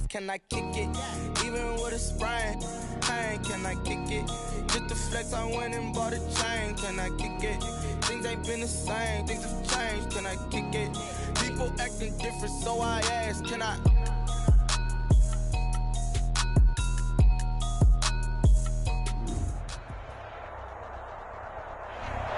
can I kick it? Even with a sprain, pain, can I kick it? Just to flex, I went and bought a chain, can I kick it? Things ain't been the same, things have changed, can I kick it? People acting different, so I ask, can I?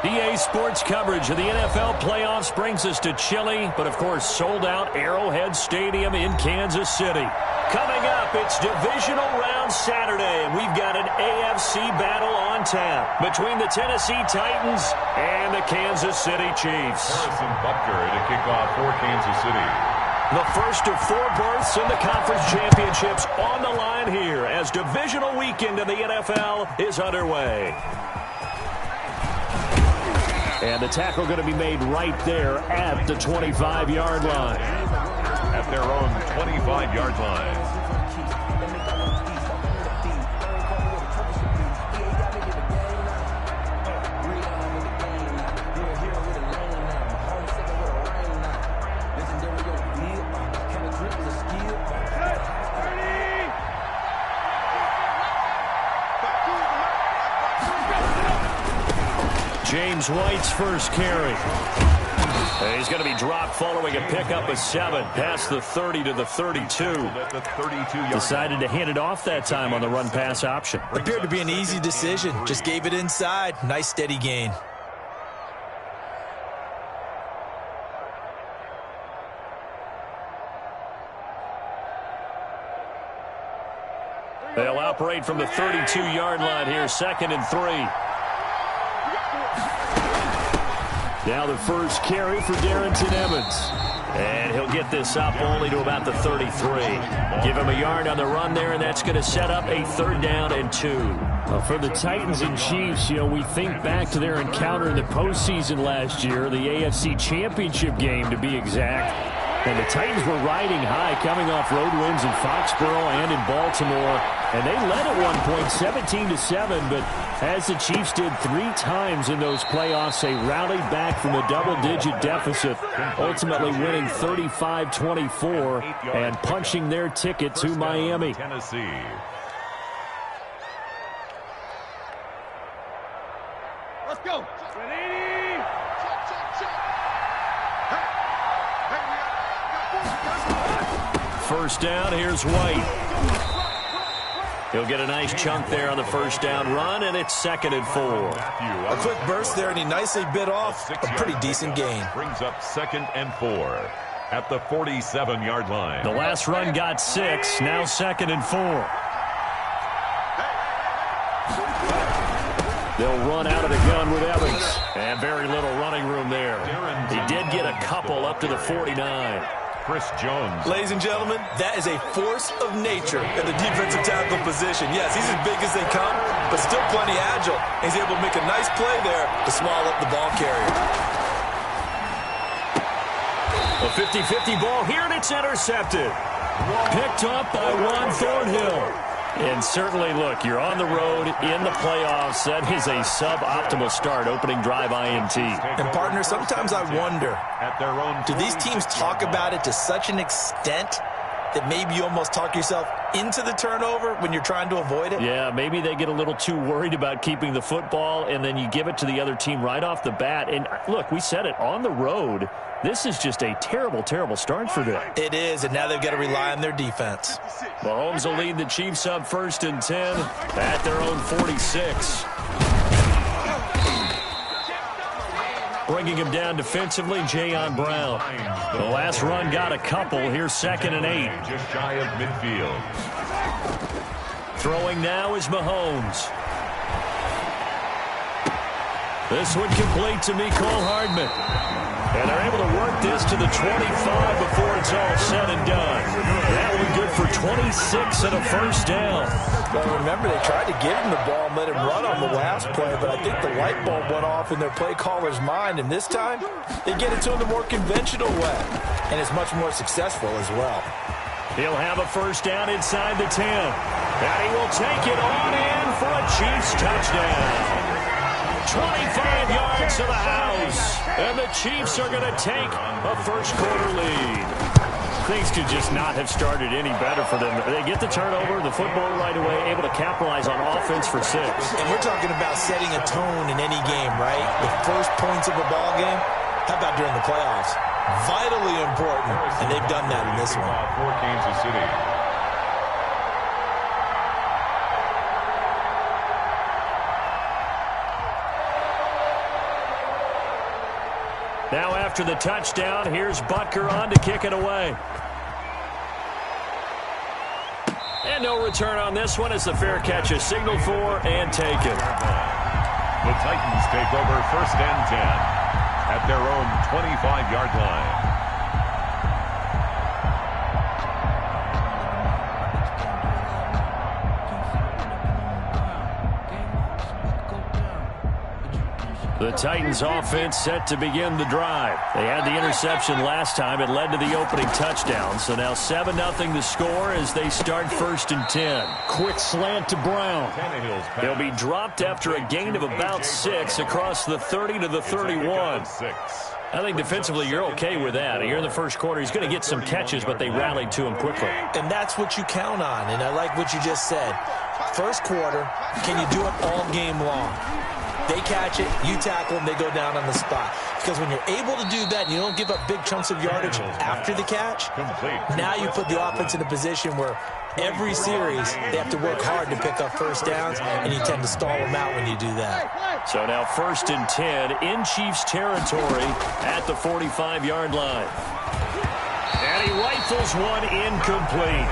EA Sports coverage of the NFL playoffs brings us to chilly, but of course sold out Arrowhead Stadium in Kansas City. Coming up, it's divisional round Saturday, and we've got an AFC battle on tap between the Tennessee Titans and the Kansas City Chiefs. Harrison Butker to kick off for Kansas City. The first of 4 berths in the conference championships on the line here as divisional weekend in the NFL is underway. And the tackle going to be made right there at the 25-yard line. At their own 25-yard line. James White's first carry. He's going to be dropped following a pickup of 7 past the 30 to the 32. Decided to hand it off that time on the run-pass option. Appeared to be an easy decision. Just gave it inside. Nice steady gain. They'll operate from the 32-yard line here, 2nd and 3. Now the first carry for Darrington Evans. And he'll get this up only to about the 33. Give him a yard on the run there, and that's going to set up a 3rd down and 2. For the Titans and Chiefs, we think back to their encounter in the postseason last year, the AFC Championship game to be exact. And the Titans were riding high, coming off road wins in Foxborough and in Baltimore. And they led at one point 17-7, but as the Chiefs did 3 times in those playoffs, they rallied back from a double-digit deficit, ultimately winning 35-24 and punching their ticket to Miami. Tennessee. Let's go. Ready? First down, here's White. He'll get a nice chunk there on the first down run, and it's 2nd and 4. A quick burst there, and he nicely bit off a pretty decent gain. Brings up 2nd and 4 at the 47-yard line. The last run got 6, now 2nd and 4. They'll run out of the gun with Evans. And very little running room there. He did get a couple up to the 49. Chris Jones. Ladies and gentlemen, that is a force of nature in the defensive tackle position. Yes, he's as big as they come, but still plenty agile. He's able to make a nice play there to swallow up the ball carrier. A 50-50 ball here, and it's intercepted. Picked up by Juan Thornhill. And certainly, look, you're on the road in the playoffs. That is a suboptimal start, opening drive INT. And, partner, sometimes I wonder, do these teams talk about it to such an extent that maybe you almost talk yourself into the turnover when you're trying to avoid it? Yeah, maybe they get a little too worried about keeping the football, and then you give it to the other team right off the bat. And, look, we said it, on the road, this is just a terrible, terrible start for them. It is, and now they've got to rely on their defense. Mahomes will lead the Chiefs up 1st and 10 at their own 46. Bringing him down defensively, Jayon Brown. The last run got a couple. Here's 2nd and 8. Just shy of midfield. Throwing now is Mahomes. This one complete to Mecole Hardman. And they're able to work this to the 25 before it's all said and done. That will be good for 26 and a first down. Well, remember, they tried to give him the ball and let him run on the last play, but I think the light bulb went off in their play caller's mind, and this time they get it to him the more conventional way, and it's much more successful as well. He'll have a first down inside the 10, and he will take it on in for a Chiefs touchdown. 25 yards to the house, and the Chiefs are going to take a first quarter lead. Things could just not have started any better for them. They get the turnover, the football right away, able to capitalize on offense for 6. And we're talking about setting a tone in any game, right? The first points of a ball game, how about during the playoffs? Vitally important, and they've done that in this one. For Kansas City. Now after the touchdown, here's Butker on to kick it away. And no return on this one as the fair catch is signaled for and taken. The Titans take over 1st and 10 at their own 25-yard line. The Titans offense set to begin the drive. They had the interception last time. It led to the opening touchdown. So now 7-0 the score as they start 1st and 10. Quick slant to Brown. He'll be dropped after a gain of about 6 across the 30 to the 31. I think defensively you're okay with that. Here in the first quarter, he's going to get some catches, but they rallied to him quickly. And that's what you count on, and I like what you just said. First quarter, can you do it all game long? They catch it, you tackle them, they go down on the spot. Because when you're able to do that and you don't give up big chunks of yardage after the catch, now you put the offense in a position where every series they have to work hard to pick up first downs, and you tend to stall them out when you do that. So now 1st and 10 in Chiefs territory at the 45-yard line. And he rifles one incomplete.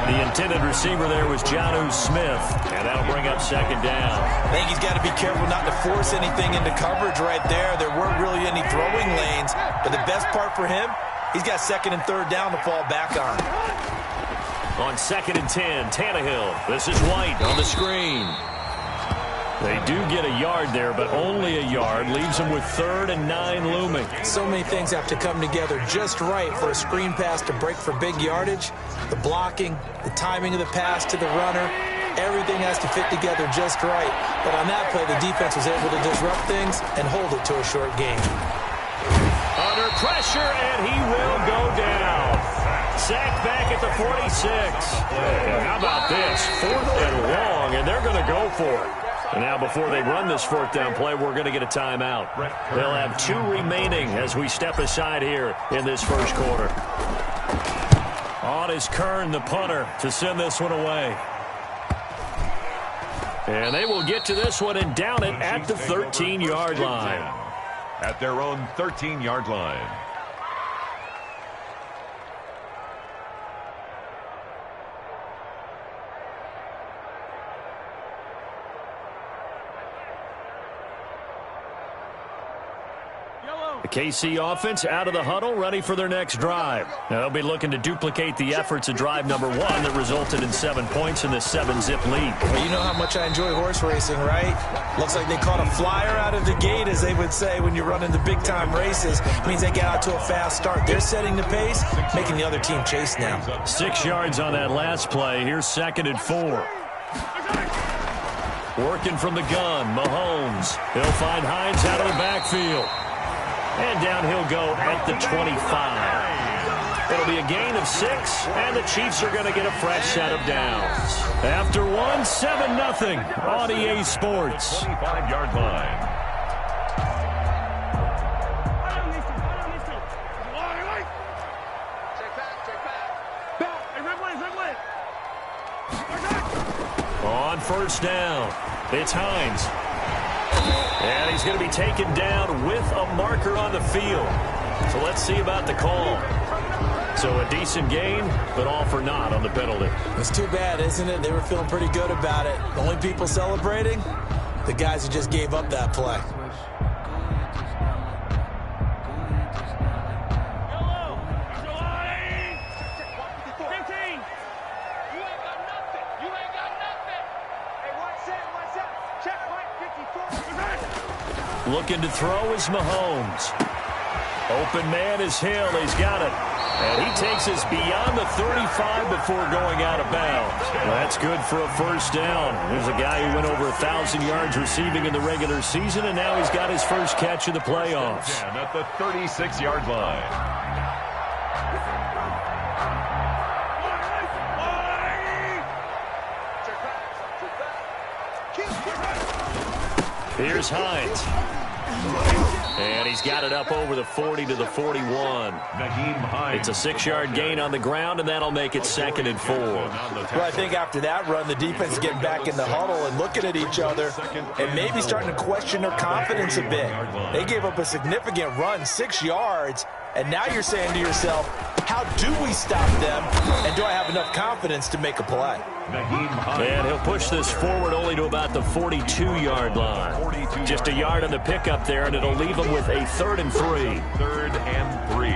The intended receiver there was Jonnu Smith, and that'll bring up 2nd down. I think he's got to be careful not to force anything into coverage right there. There weren't really any throwing lanes, but the best part for him, he's got 2nd and 3rd down to fall back on. On 2nd and 10, Tannehill. This is White on the screen. They do get a yard there, but only a yard. Leaves them with 3rd and 9 looming. So many things have to come together just right for a screen pass to break for big yardage. The blocking, the timing of the pass to the runner, everything has to fit together just right. But on that play, the defense was able to disrupt things and hold it to a short game. Under pressure, and he will go down. Sacked back at the 46. And how about this? 4th and long, and they're going to go for it. And now before they run this 4th down play, we're going to get a timeout. They'll have 2 remaining as we step aside here in this first quarter. On is Kern, the punter, to send this one away. And they will get to this one and down it at the 13-yard line. At their own 13-yard line. The KC offense out of the huddle, ready for their next drive. Now they'll be looking to duplicate the efforts of drive number 1 that resulted in 7 points in this 7-zip lead. Well, you know how much I enjoy horse racing, right? Looks like they caught a flyer out of the gate, as they would say when you're running the big-time races. It means they get out to a fast start. They're setting the pace, making the other team chase now. 6 yards on that last play. Here's 2nd and 4. Working from the gun, Mahomes. He'll find Hines out of the backfield. And down he'll go at the 25. It'll be a gain of 6, and the Chiefs are going to get a fresh set of downs. After 1, 7-0 on EA Sports. 25-yard line. On 1st down, it's Hines. And he's going to be taken down with a marker on the field. So let's see about the call. So a decent gain, but all for naught on the penalty. It's too bad, isn't it? They were feeling pretty good about it. The only people celebrating, the guys who just gave up that play. Looking to throw is Mahomes. Open man is Hill. He's got it. And he takes us beyond the 35 before going out of bounds. That's good for a 1st down. There's a guy who went over 1,000 yards receiving in the regular season, and now he's got his first catch in the playoffs. At the 36-yard line. Here's Hines. And he's got it up over the 40 to the 41. It's a 6-yard gain on the ground, and that'll make it 2nd and 4. Well, I think after that run, the defense is getting back in the huddle and looking at each other and maybe starting to question their confidence a bit. They gave up a significant run, 6 yards, and now you're saying to yourself, how do we stop them, and do I have enough confidence to make a play? And he'll push this forward only to about the 42-yard line. Just a yard on the pickup there, and it'll leave them with a 3rd and 3. 3rd and 3.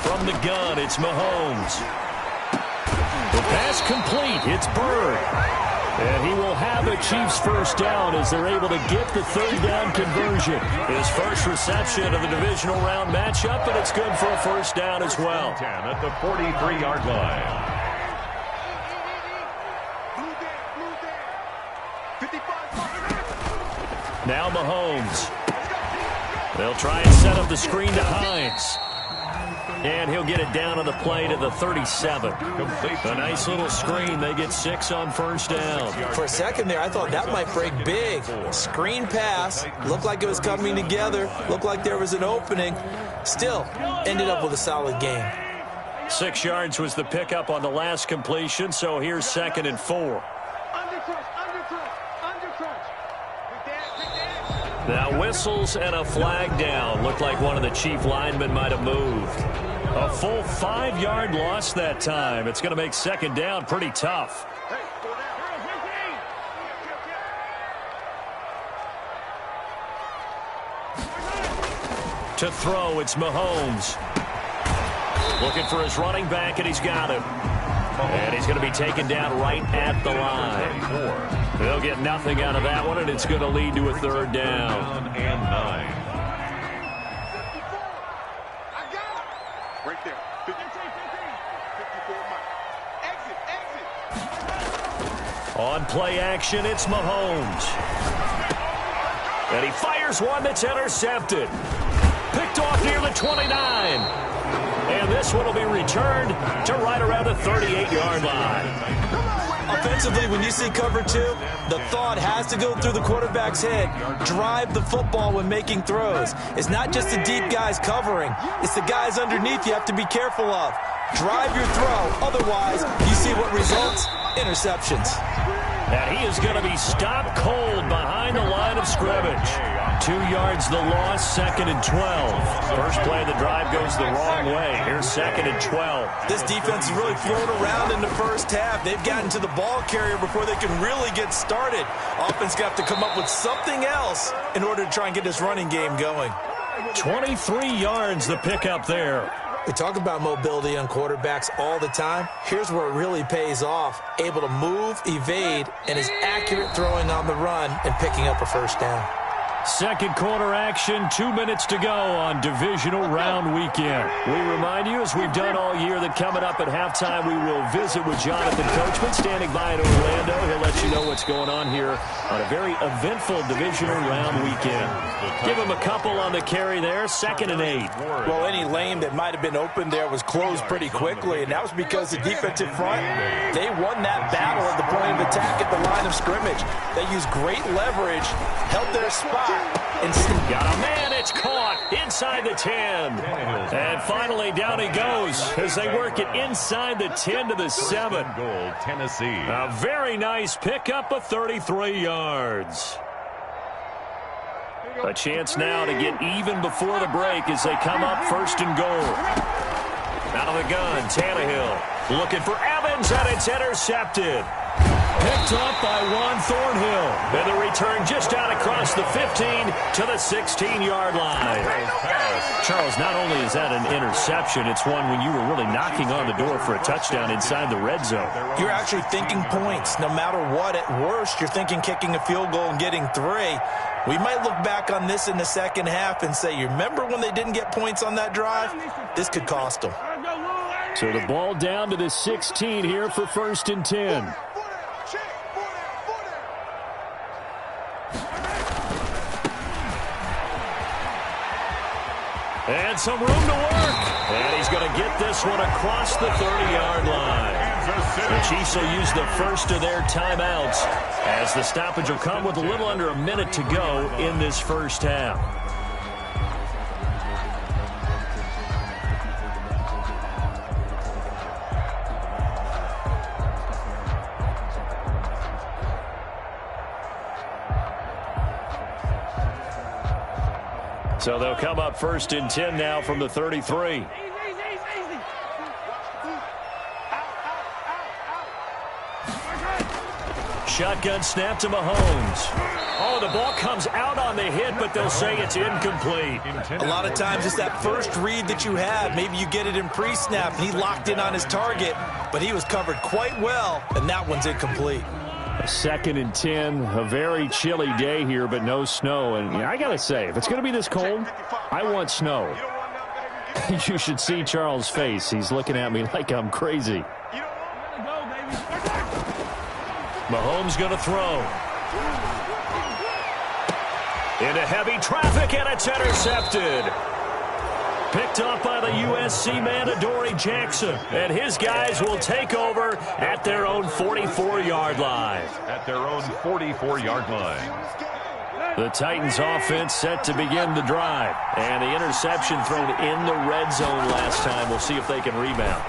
From the gun, it's Mahomes. The pass complete. It's Bird. And he will have a Chiefs first down as they're able to get the 3rd down conversion. His first reception of the divisional round matchup, but it's good for a first down as well. 10 at the 43-yard line. Now Mahomes. They'll try and set up the screen to Hines. And he'll get it down on the play to the 37. A nice little screen. They get 6 on first down. For a second there, I thought that might break big. Screen pass. Looked like it was coming together. Looked like there was an opening. Still, ended up with a solid gain. 6 yards was the pickup on the last completion, so here's 2nd and 4. Now whistles and a flag down. Looked like one of the Chief linemen might have moved. A full 5-yard loss that time. It's going to make 2nd down pretty tough. To throw, it's Mahomes. Looking for his running back, and he's got him. And he's going to be taken down right at the line. They'll get nothing out of that one, and it's going to lead to a 3rd down. And 9. Right there. 54. On play action, it's Mahomes. And he fires one that's intercepted. Picked off near the 29. And this one will be returned to right around the 38-yard line. Offensively, when you see cover 2, the thought has to go through the quarterback's head. Drive the football when making throws. It's not just the deep guys covering. It's the guys underneath you have to be careful of. Drive your throw. Otherwise, you see what results? Interceptions. And he is going to be stopped cold behind the line of scrimmage. 2 yards the loss, 2nd and 12. First play of the drive goes the wrong way. Here's 2nd and 12. This defense has really flown around in the first half. They've gotten to the ball carrier before they can really get started. Offense got to come up with something else in order to try and get this running game going. 23 yards the pickup there. We talk about mobility on quarterbacks all the time. Here's where it really pays off. Able to move, evade, and is accurate throwing on the run and picking up a first down. Second quarter action, 2 minutes to go on divisional round weekend. We remind you, as we've done all year, that coming up at halftime, we will visit with Jonathan Coachman, standing by in Orlando. He'll let you know what's going on here on a very eventful divisional round weekend. Give him a couple on the carry there, 2nd and 8. Well, any lane that might have been open there was closed pretty quickly, and that was because the defensive front, they won that battle at the point of attack at the line of scrimmage. They used great leverage, held their spot. Got a man, it's caught inside the 10. And finally down he goes as they work it inside the 10 to the 7. Goal, Tennessee. A very nice pickup of 33 yards. A chance now to get even before the break as they come up 1st and goal. Out of the gun, Tannehill looking for Evans, and it's intercepted. Picked up by Juan Thornhill. And the return just out across the 15 to the 16-yard line. Charles, not only is that an interception, it's one when you were really knocking on the door for a touchdown inside the red zone. You're actually thinking points. No matter what, at worst, you're thinking kicking a field goal and getting 3. We might look back on this in the second half and say, you remember when they didn't get points on that drive? This could cost them. So the ball down to the 16 here for 1st and 10. And some room to work. And he's going to get this one across the 30-yard line. The Chiefs will use the first of their timeouts as the stoppage will come with a little under a minute to go in this first half. So they'll come up 1st and 10 now from the 33. Shotgun snap to Mahomes. Oh, the ball comes out on the hit, but they'll say it's incomplete. A lot of times it's that first read that you have. Maybe you get it in pre-snap, and he locked in on his target, but he was covered quite well, and that one's incomplete. 2nd and 10, a very chilly day here, but no snow. And I got to say, if it's going to be this cold, I want snow. You should see Charles' face. He's looking at me like I'm crazy. Mahomes going to throw. Into heavy traffic, and it's intercepted. Picked off by the USC man, Adoree Jackson. And his guys will take over at their own 44-yard line. At their own 44-yard line. The Titans offense set to begin the drive. And the interception thrown in the red zone last time. We'll see if they can rebound.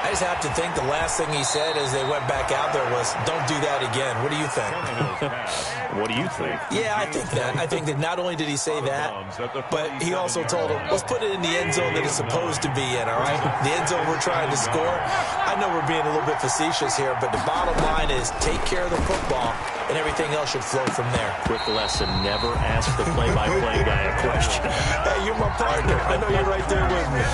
I just have to think the last thing he said as they went back out there was, don't do that again. What do you think? What do you think? Yeah, I think that. I think that not only did he say that, but he also told him, let's put it in the end zone that it's supposed to be in, all right? The end zone we're trying to score. I know we're being a little bit facetious here, but the bottom line is take care of the football, and everything else should flow from there. Quick lesson, never ask the play-by-play guy a question. Hey, you're my partner. I know you're right there with me.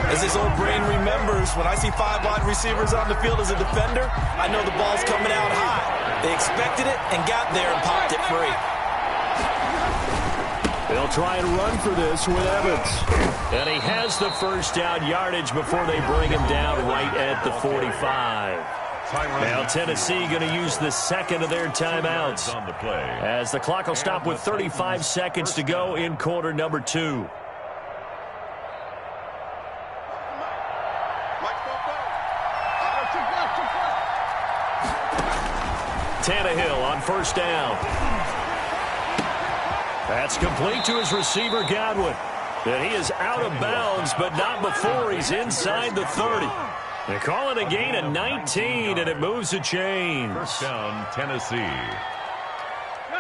As his old brain remembers, when I see 5 wide receivers on the field as a defender, I know the ball's coming out high. They expected it and got there and popped it free. They'll try and run for this with Evans. And he has the first down yardage before they bring him down right at the 45. Now Tennessee going to use the second of their timeouts as the clock will stop with 35 seconds to go in quarter number 2. Tannehill on first down. That's complete to his receiver, Godwin. And he is out of bounds, but not before he's inside the 30. They call it a gain of 19, and it moves the chains. First down, Tennessee.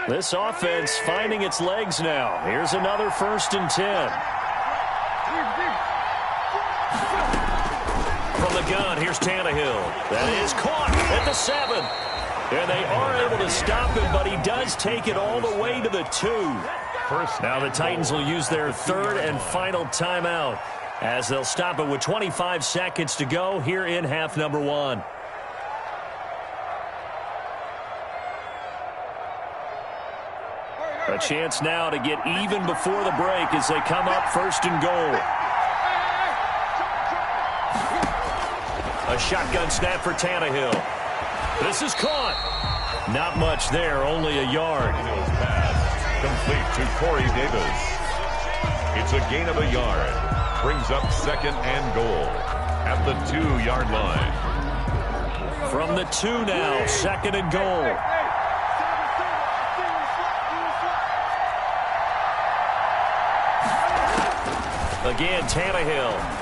This offense finding its legs now. Here's another 1st and 10. From the gun, here's Tannehill. That is caught at the 7. And they are able to stop him, but he does take it all the way to the 2. Now the Titans will use their third and final timeout as they'll stop it with 25 seconds to go here in half number 1. A chance now to get even before the break as they come up 1st and goal. A shotgun snap for Tannehill. This is caught. Not much there, only a yard. Complete to Corey Davis. It's a gain of a yard. Brings up 2nd and goal at the 2-yard line. From the 2 now, 2nd and goal. Again, Tannehill.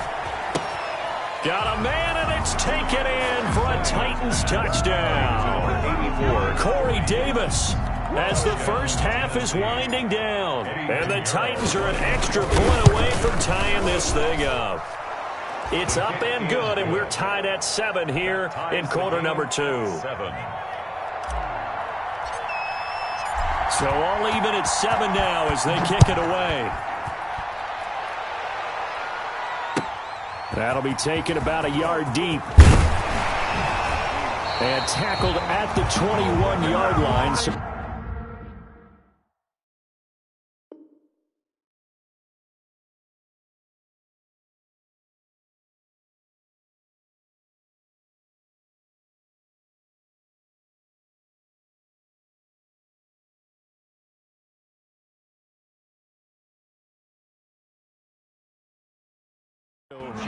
Got a man, and it's taken in for a Titans touchdown. 84. Corey Davis as the first half is winding down. And the Titans are an extra point away from tying this thing up. It's up and good, and we're tied at 7 here in quarter number 2. 7. So all even at 7 now as they kick it away. That'll be taken about a yard deep. And tackled at the 21-yard line.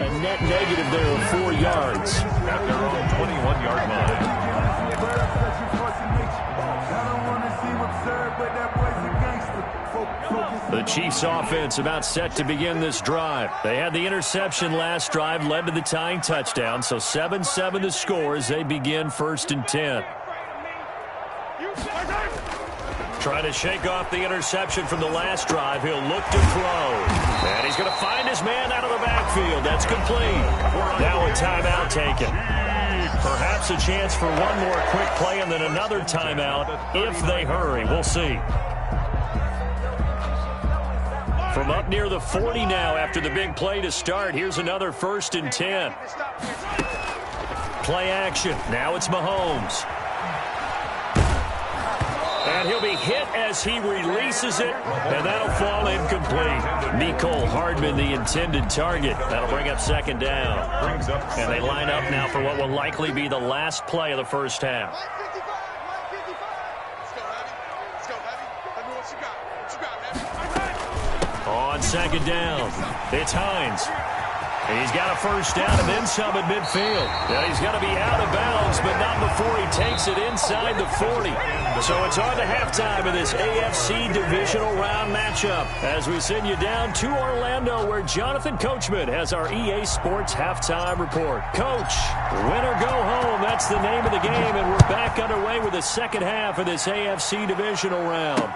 A net negative there of 4 yards. At their own 21-yard line. The Chiefs offense about set to begin this drive. They had the interception last drive, led to the tying touchdown, so 7-7 the score as they begin 1st and 10. Trying to shake off the interception from the last drive. He'll look to throw. And he's going to find his man out of the backfield. That's complete. Now a timeout taken. Perhaps a chance for one more quick play and then another timeout if they hurry. We'll see. From up near the 40 now after the big play to start. Here's another 1st and 10. Play action. Now it's Mahomes. And he'll be hit as he releases it, and that'll fall incomplete. Mecole Hardman, the intended target. That'll bring up 2nd down. And they line up now for what will likely be the last play of the first half. On 2nd down, it's Hines. And he's got a 1st down and then some at midfield. Now he's got to be out of bounds, but not before he takes it inside the 40. So it's on to halftime of this AFC divisional round matchup as we send you down to Orlando where Jonathan Coachman has our EA Sports halftime report. Coach, win or go home, that's the name of the game, and we're back underway with the second half of this AFC divisional round.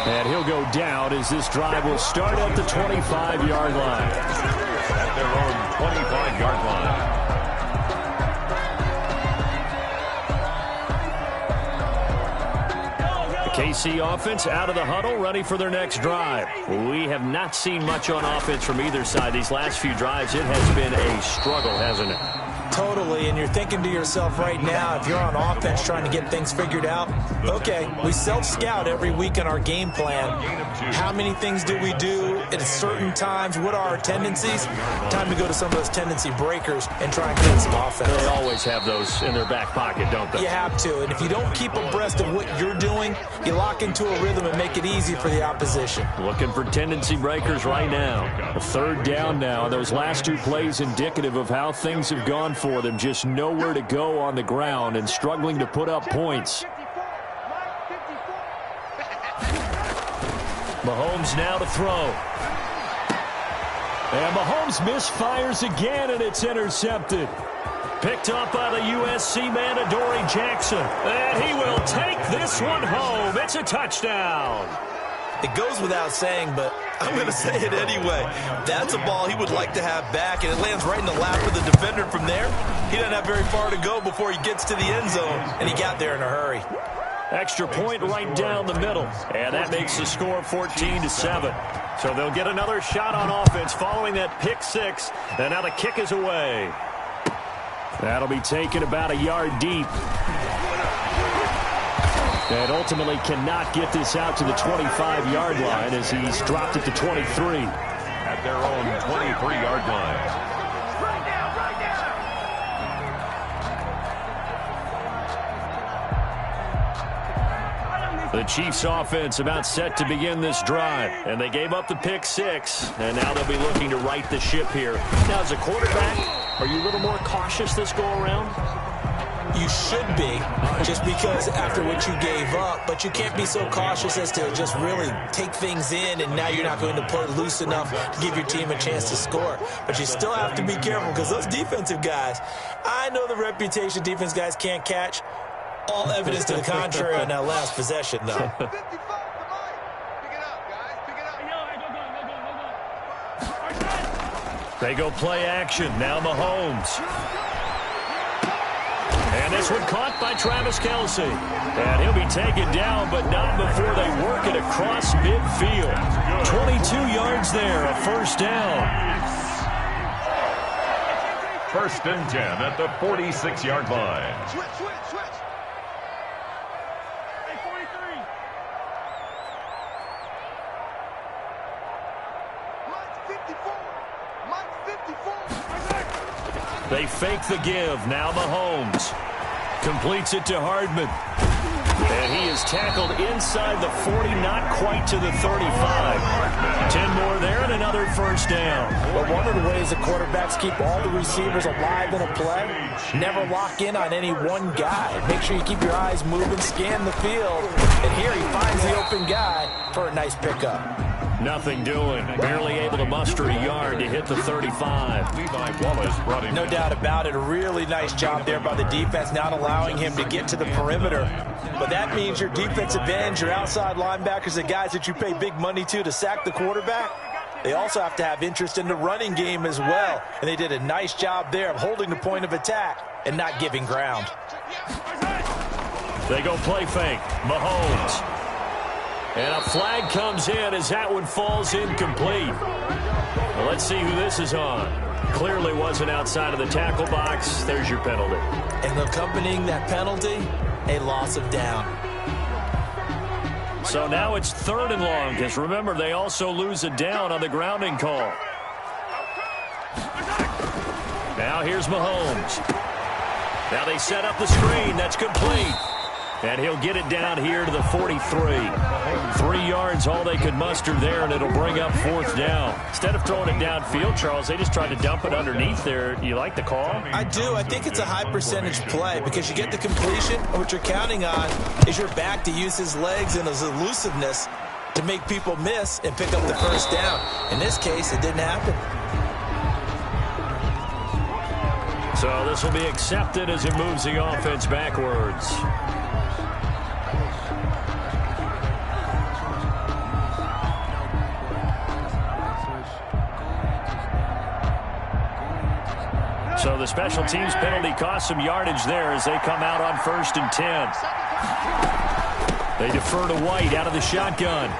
And he'll go down as this drive will start at the 25-yard line. At their own 25-yard line. The KC offense out of the huddle, ready for their next drive. We have not seen much on offense from either side these last few drives. It has been a struggle, hasn't it? Totally, and you're thinking to yourself right now, if you're on offense trying to get things figured out, okay, we self-scout every week in our game plan. How many things do we do at certain times? What are our tendencies? Time to go to some of those tendency breakers and try and get some offense. They always have those in their back pocket, don't they? You have to, and if you don't keep abreast of what you're doing, you lock into a rhythm and make it easy for the opposition. Looking for tendency breakers right now. A 3rd down now. Those last 2 plays indicative of how things have gone for them. Just nowhere to go on the ground and struggling to put up points. Mahomes now to throw. And Mahomes misfires again, and it's intercepted. Picked up by the USC man, Adoree Jackson. And he will take this one home. It's a touchdown. It goes without saying, but I'm going to say it anyway. That's a ball he would like to have back, and it lands right in the lap of the defender from there. He doesn't have very far to go before he gets to the end zone, and he got there in a hurry. Extra point right down the middle, and that makes the score 14-7. So they'll get another shot on offense following that pick 6, and now the kick is away. That'll be taken about a yard deep. And ultimately cannot get this out to the 25-yard line as he's dropped it to 23. At their own 23-yard line. The Chiefs offense about set to begin this drive. And they gave up the pick 6. And now they'll be looking to right the ship here. Now, as a quarterback, are you a little more cautious this go-around? You should be, just because after what you gave up, but you can't be so cautious as to just really take things in, and now you're not going to play loose enough to give your team a chance to score. But you still have to be careful because those defensive guys, I know the reputation defense guys can't catch. All evidence to the contrary on that last possession, though. They go play action. Now Mahomes. And this one caught by Travis Kelce. And he'll be taken down, but not before they work it across midfield. 22 yards there, a 1st down. 1st and 10 at the 46-yard line. They fake the give. Now Mahomes completes it to Hardman. And he is tackled inside the 40, not quite to the 35. 10 more there and another first down. Well, one of the ways the quarterbacks keep all the receivers alive in a play, never lock in on any one guy. Make sure you keep your eyes moving, scan the field, and here he finds the open guy for a nice pickup. Nothing doing. Barely able to muster a yard to hit the 35. Levi Wallace brought him. No doubt about it. A really nice job there by the defense, not allowing him to get to the perimeter. But that means your defensive ends, your outside linebackers, the guys that you pay big money to sack the quarterback, they also have to have interest in the running game as well. And they did a nice job there of holding the point of attack and not giving ground. They go play fake. Mahomes. And a flag comes in as that one falls incomplete. Well, let's see who this is on. Clearly wasn't outside of the tackle box. There's your penalty. And accompanying that penalty, a loss of down. So now it's 3rd and long, because remember, they also lose a down on the grounding call. Now here's Mahomes. Now they set up the screen. That's complete. And he'll get it down here to the 43. 3 yards, all they could muster there, and it'll bring up 4th down. Instead of throwing it downfield, Charles, they just tried to dump it underneath there. You like the call? I do. I think it's a high percentage play because you get the completion, and what you're counting on is your back to use his legs and his elusiveness to make people miss and pick up the first down. In this case, it didn't happen. So this will be accepted as it moves the offense backwards. So the special teams penalty cost some yardage there as they come out on 1st and 10. They defer to White out of the shotgun.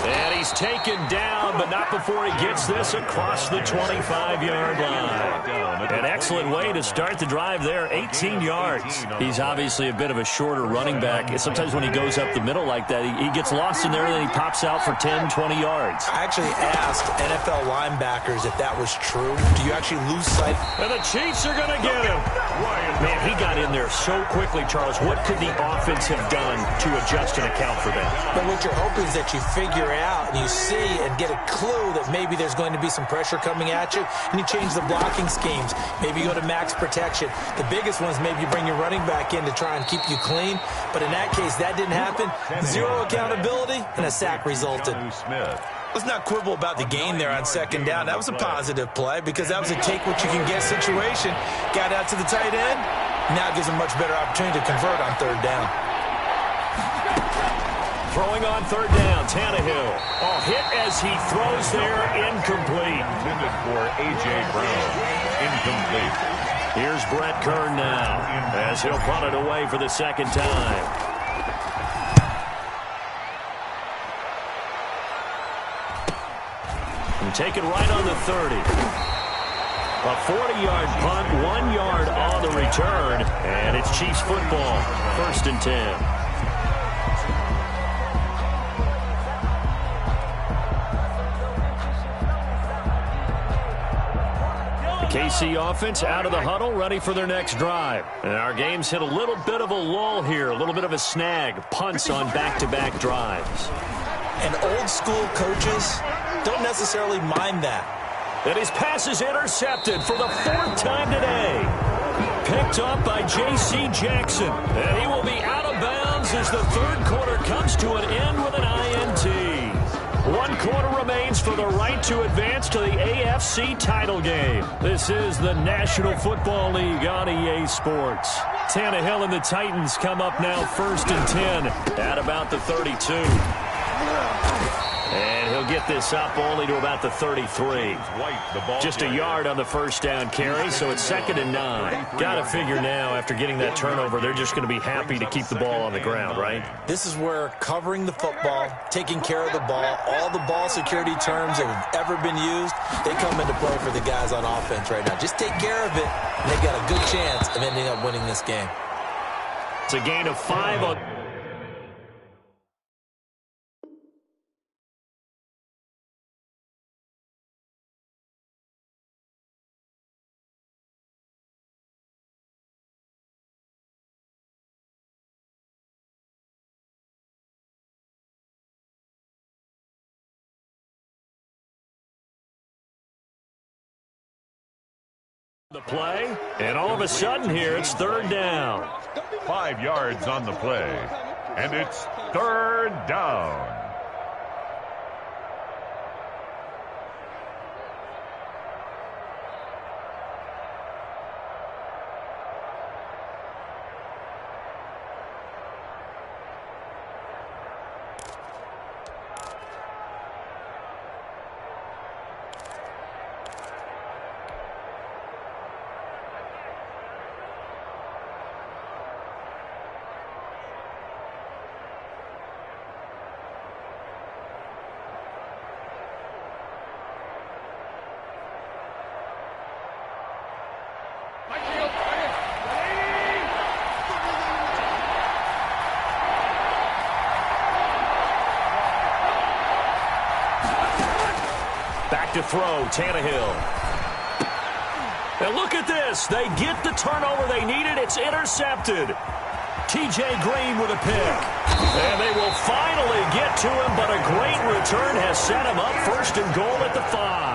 And he's taken down, but not before he gets this across the 25-yard line. An excellent way to start the drive there, 18 yards. He's obviously a bit of a shorter running back. Sometimes when he goes up the middle like that, he gets lost in there, and then he pops out for 10, 20 yards. I actually asked NFL linebackers if that was true. Do you actually lose sight? And the Chiefs are going to get him. Man, he got in there so quickly, Charles. What could the offense have done to adjust and account for that? But what you're hoping is that you figure out and you see and get a clue that maybe there's going to be some pressure coming at you, and you change the blocking schemes. Maybe you go to max protection. The biggest one is maybe you bring your running back in to try and keep you clean. But in that case, that didn't happen. 0 accountability, and a sack resulted. Let's not quibble about the gain there on 2nd down. That was a positive play because that was a take-what-you-can-get situation. Got out to the tight end. Now gives him a much better opportunity to convert on 3rd down. Throwing on 3rd down, Tannehill. Oh, hit as he throws there, incomplete. Intended for A.J. Brown. Incomplete. Here's Brett Kern now as he'll punt it away for the 2nd time. And take it right on the 30. A 40-yard punt, 1 yard on the return, and it's Chiefs football, 1st and 10. KC offense out of the huddle, ready for their next drive. And our game's hit a little bit of a lull here, a little bit of a snag. Punts on back-to-back drives. And old-school coaches don't necessarily mind that. And his pass is intercepted for the 4th time today. Picked up by J.C. Jackson. And he will be out of bounds as the 3rd quarter comes to an end with an INT. 1 quarter remains for the right to advance to the AFC title game. This is the National Football League on EA Sports. Tannehill and the Titans come up now 1st and 10 at about the 32. And he'll get this up only to about the 33. Just a yard on the 1st down carry, so it's 2nd and 9. Got to figure now, after getting that turnover, they're just going to be happy to keep the ball on the ground, right? This is where covering the football, taking care of the ball, all the ball security terms that have ever been used, they come into play for the guys on offense right now. Just take care of it, and they've got a good chance of ending up winning this game. It's a gain of 5 on... The play, and all of a sudden here, it's third down. 5 yards on the play, and it's third down. Back to throw, Tannehill. And look at this. They get the turnover they needed. It's intercepted. T.J. Green with a pick. And they will finally get to him, but a great return has set him up first and goal at the 5.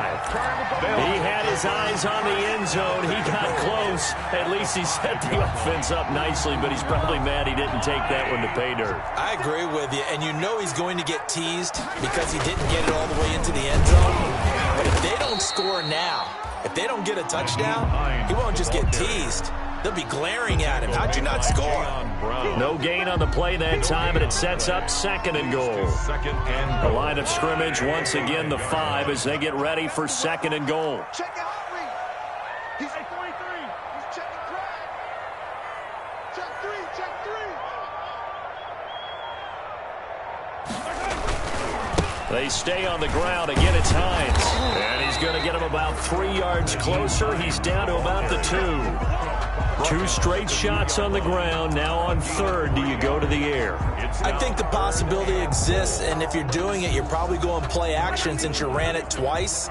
He had his eyes on the end zone. He got close. At least he set the offense up nicely, but he's probably mad he didn't take that one to pay dirt. I agree with you, and you know he's going to get teased because he didn't get it all the way into the end zone. But if they don't score now, if they don't get a touchdown, he won't just get teased. They'll be glaring at him. How'd you not score? No gain on the play that time, and it sets up second and goal. The line of scrimmage, once again, the 5 as they get ready for second and goal. Check out Henry. He's at 43. He's checking crack. Check 3. Check 3. They stay on the ground. Again, it's Hines. And he's going to get him about 3 yards closer. He's down to about the 2. 2 straight shots on the ground. Now on third, do you go to the air? I think the possibility exists, and if you're doing it, you're probably going play action since you ran it twice.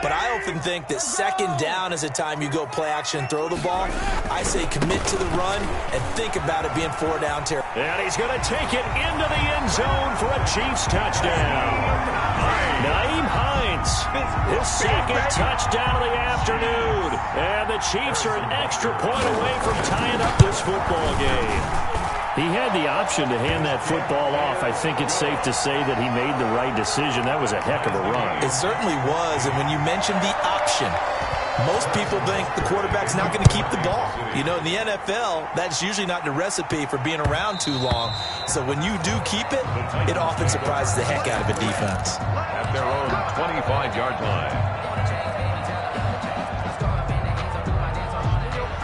But I often think that second down is a time you go play action and throw the ball. I say commit to the run and think about it being 4 down territory. And he's going to take it into the end zone for a Chiefs touchdown. Nyheim Hines, his second touchdown of the afternoon. And the Chiefs are an extra point away from tying up this football game. He had the option to hand that football off. I think it's safe to say that he made the right decision. That was a heck of a run. It certainly was, and when you mentioned the option, most people think the quarterback's not going to keep the ball. You know, in the NFL, that's usually not the recipe for being around too long. So when you do keep it, it often surprises the heck out of a defense. At their own 25-yard line.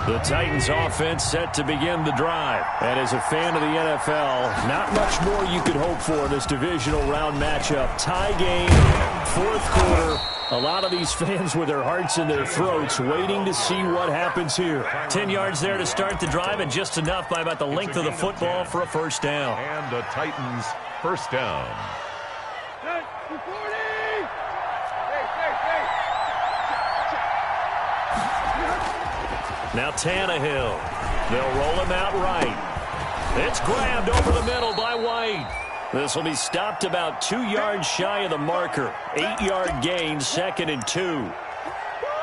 The Titans offense set to begin the drive. And as a fan of the NFL, not much more you could hope for in this divisional round matchup. Tie game, fourth quarter. A lot of these fans with their hearts in their throats waiting to see what happens here. 10 yards there to start the drive, and just enough by about the length of the football for a first down. And the Titans first down. Now Tannehill. They'll roll him out right. It's grabbed over the middle by White. This will be stopped about 2 yards shy of the marker. 8-yard gain, second and 2.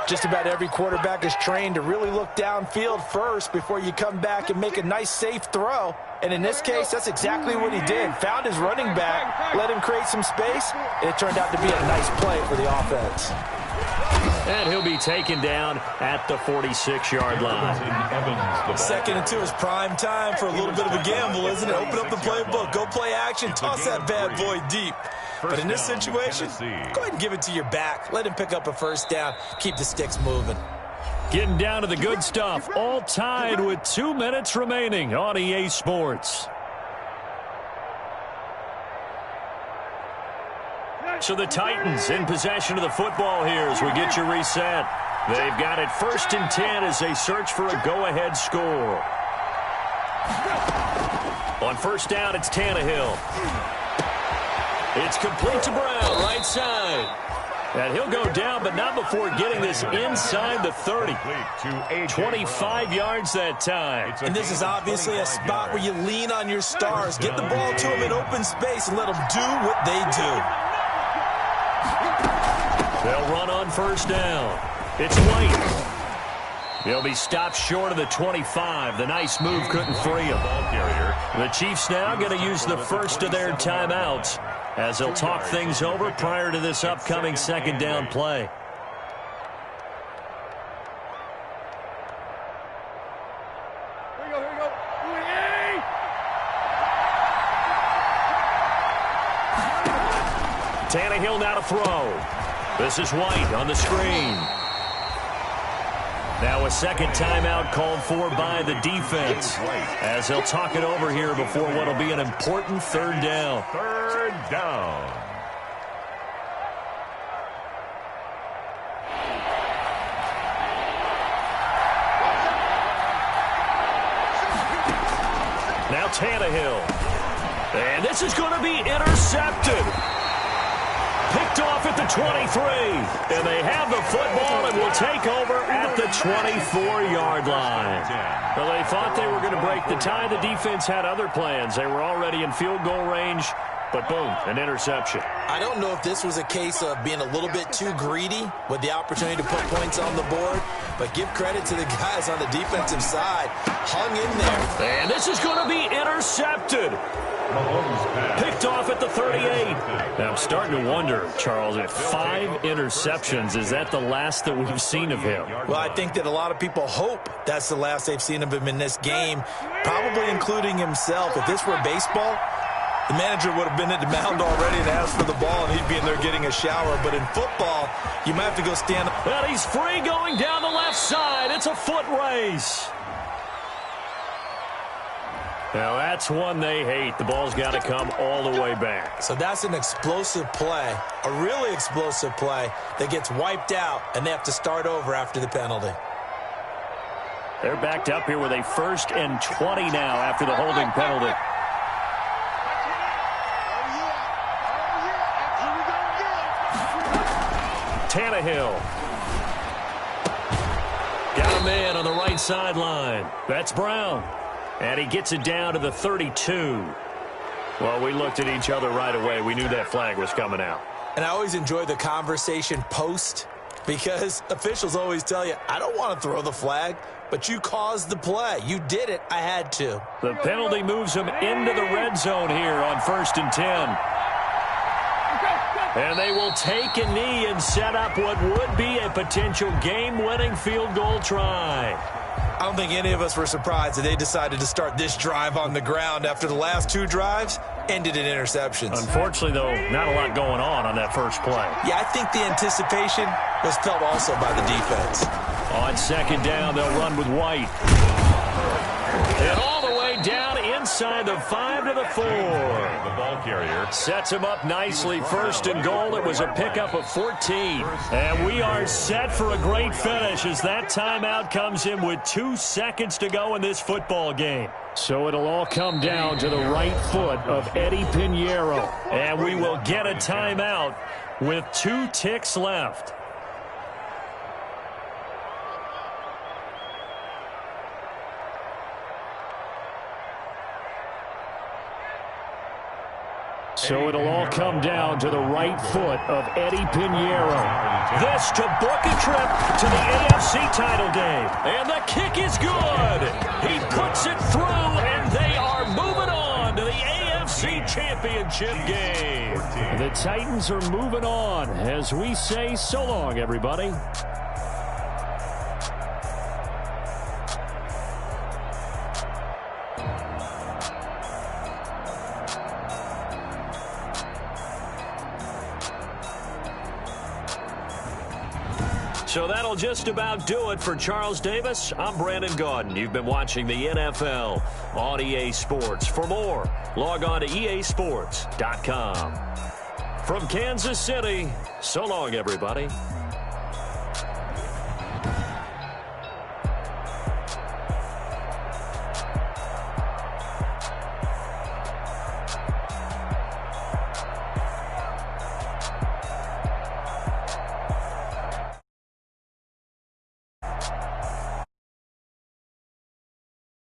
Just about every quarterback is trained to really look downfield first before you come back and make a nice, safe throw. And in this case, that's exactly what he did. Found his running back, let him create some space, and it turned out to be a nice play for the offense. And he'll be taken down at the 46-yard line. Second and 2 is prime time for a little bit of a gamble, isn't it? Open up the playbook, go play action, toss that bad boy deep. But in this situation, go ahead and give it to your back. Let him pick up a first down. Keep the sticks moving. Getting down to the good stuff. All tied with 2 minutes remaining on EA Sports. So the Titans in possession of the football here as we get you reset. They've got it 1st and 10 as they search for a go-ahead score. On first down, it's Tannehill. It's complete to Brown, right side. And he'll go down, but not before getting this inside the 30. 25 yards that time. And this is obviously a spot where you lean on your stars. Get the ball to them in open space and let them do what they do. They'll run on first down. It's White. He'll be stopped short of the 25. The nice move couldn't free him. The Chiefs now going to use the first of their timeouts as they'll talk things over prior to this upcoming second down play. Tannehill now to throw. This is White on the screen. Now a second timeout called for by the defense as they'll talk it over here before what will be an important third down. Third down. Now Tannehill. And this is going to be intercepted. Picked off at the 23. And they have the football and will take over at the 24-yard line. Well, they thought they were going to break the tie. The defense had other plans. They were already in field goal range. But boom, an interception. I don't know if this was a case of being a little bit too greedy with the opportunity to put points on the board, but give credit to the guys on the defensive side. Hung in there. And this is going to be intercepted. Picked off at the 38. Now I'm starting to wonder, Charles, if 5 interceptions, is that the last that we've seen of him? Well, I think that a lot of people hope that's the last they've seen of him in this game, probably including himself. If this were baseball, the manager would have been at the mound already and asked for the ball, and he'd be in there getting a shower. But in football, you might have to go stand up. Well, he's free going down the left side. It's a foot race. Now, that's one they hate. The ball's got to come all the way back. So that's an explosive play, a really explosive play that gets wiped out, and they have to start over after the penalty. They're backed up here with a 1st and 20 now after the holding penalty. Tannehill. Got a man on the right sideline. That's Brown. And he gets it down to the 32. Well, we looked at each other right away. We knew that flag was coming out. And I always enjoy the conversation post because officials always tell you, I don't want to throw the flag, but you caused the play. You did it. I had to. The penalty moves him into the red zone here on 1st and 10. And they will take a knee and set up what would be a potential game-winning field goal try. I don't think any of us were surprised that they decided to start this drive on the ground after the last 2 drives ended in interceptions. Unfortunately, though, not a lot going on that first play. Yeah, I think the anticipation was felt also by the defense. On second down, they'll run with White. And all the way down inside the 5 to the 4. The ball carrier sets him up nicely. 1st and goal. It was a pickup of 14. And we are set for a great finish as that timeout comes in with 2 seconds to go in this football game. So it'll all come down to the right foot of Eddie Pinheiro. And we will get a timeout with 2 ticks left. So it'll all come down to the right foot of Eddie Pinheiro. This to book a trip to the AFC title game. And the kick is good. He puts it through, and they are moving on to the AFC Championship game. The Titans are moving on as we say so long, everybody. So that'll just about do it for Charles Davis. I'm Brandon Gaudin. You've been watching the NFL on EA Sports. For more, log on to easports.com. From Kansas City, so long, everybody.